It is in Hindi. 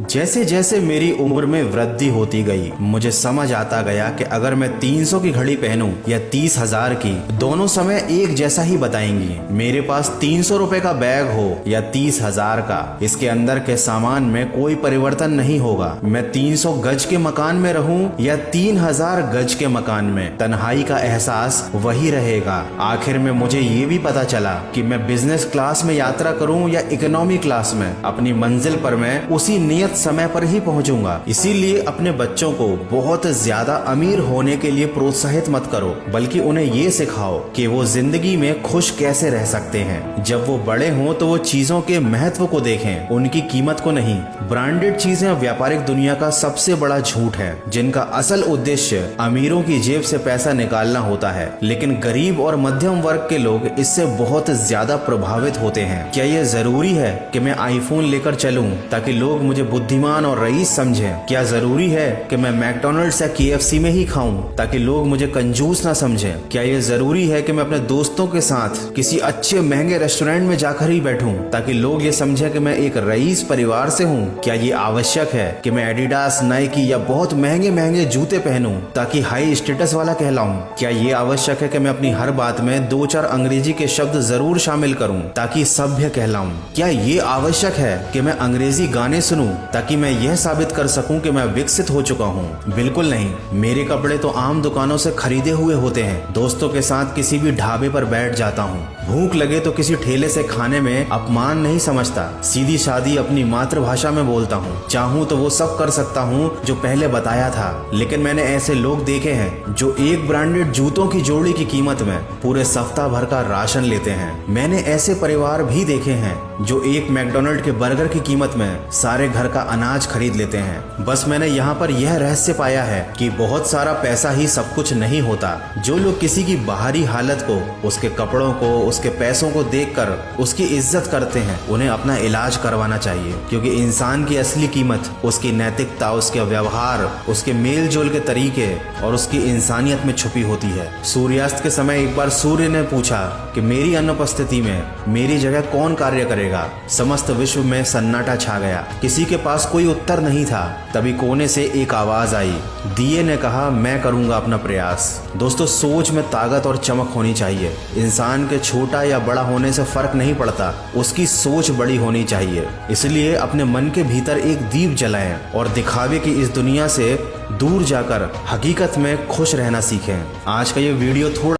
जैसे जैसे मेरी उम्र में वृद्धि होती गई, मुझे समझ आता गया कि अगर मैं 300 की घड़ी पहनूं या 30,000 की, दोनों समय एक जैसा ही बताएंगी। मेरे पास 300 रुपए का बैग हो या 30,000 का, इसके अंदर के सामान में कोई परिवर्तन नहीं होगा। मैं 300 गज के मकान में रहूं या 3000 गज के मकान में, तन्हाई का एहसास वही रहेगा। आखिर में मुझे ये भी पता चला कि मैं बिजनेस क्लास में यात्रा करूं या इकोनॉमी क्लास में, अपनी मंजिल पर मैं उसी नियत समय पर ही पहुंचूंगा। इसीलिए अपने बच्चों को बहुत ज्यादा अमीर होने के लिए प्रोत्साहित मत करो, बल्कि उन्हें ये सिखाओ कि वो जिंदगी में खुश कैसे रह सकते हैं। जब वो बड़े हों तो वो चीजों के महत्व को देखें, उनकी कीमत को नहीं। ब्रांडेड चीजें व्यापारिक दुनिया का सबसे बड़ा झूठ है, जिनका असल उद्देश्य अमीरों की जेब से पैसा निकालना होता है, लेकिन गरीब और मध्यम वर्ग के लोग इससे बहुत ज्यादा प्रभावित होते हैं। क्या ये जरूरी है कि मैं आईफोन लेकर चलूं ताकि लोग मुझे बुद्धिमान और रईस समझें? क्या जरूरी है कि मैं मैकडॉनल्ड्स या KFC में ही खाऊं ताकि लोग मुझे कंजूस ना समझें? क्या ये जरूरी है कि मैं अपने दोस्तों के साथ किसी अच्छे महंगे रेस्टोरेंट में जाकर ही बैठूं ताकि लोग ये समझें कि मैं एक रईस परिवार से हूं? क्या ये आवश्यक है कि मैं एडिडास, नाइकी या बहुत महंगे महंगे जूते पहनूं ताकि हाई स्टेटस वाला कहलाऊं? क्या ये आवश्यक है कि मैं अपनी हर बात में 2-4 अंग्रेजी के शब्द जरूर शामिल करूं ताकि सभ्य कहलाऊं? क्या ये आवश्यक है कि मैं अंग्रेजी गाने सुनूं ताकि मैं यह साबित कर सकूं कि मैं विकसित हो चुका हूं? बिल्कुल नहीं। मेरे कपड़े तो आम दुकानों से खरीदे हुए होते हैं। दोस्तों के साथ किसी भी ढाबे पर बैठ जाता हूं। भूख लगे तो किसी ठेले से खाने में अपमान नहीं समझता। सीधी सादी अपनी मातृभाषा में बोलता हूं। चाहूं तो वो सब कर सकता हूं जो पहले बताया था, लेकिन मैंने ऐसे लोग देखे हैं जो एक ब्रांडेड जूतों की जोड़ी की कीमत में पूरे सप्ताह भर का राशन लेते हैं। मैंने ऐसे परिवार भी देखे हैं जो एक मैकडॉनल्ड के बर्गर की कीमत में सारे घर का अनाज खरीद लेते हैं। बस मैंने यहाँ पर यह रहस्य पाया है कि बहुत सारा पैसा ही सब कुछ नहीं होता। जो लोग किसी की बाहरी हालत को, उसके कपड़ों को, उसके पैसों को देखकर उसकी इज्जत करते हैं, उन्हें अपना इलाज करवाना चाहिए, क्योंकि इंसान की असली कीमत उसकी नैतिकता, उसके व्यवहार, उसके मेल जोल के तरीके और उसकी इंसानियत में छुपी होती है। सूर्यास्त के समय एक बार सूर्य ने पूछा कि मेरी अनुपस्थिति में मेरी जगह कौन कार्य करेगा। समस्त विश्व में सन्नाटा छा गया। किसी के पास कोई उत्तर नहीं था। तभी कोने से एक आवाज आई। दिए ने कहा, मैं करूंगा अपना प्रयास। दोस्तों, सोच में ताकत और चमक होनी चाहिए। इंसान के छोटा या बड़ा होने से फर्क नहीं पड़ता, उसकी सोच बड़ी होनी चाहिए। इसलिए अपने मन के भीतर एक दीप जलाएं और दिखावे की इस दुनिया से दूर जाकर हकीकत में खुश रहना सीखें। आज का ये वीडियो थोड़ा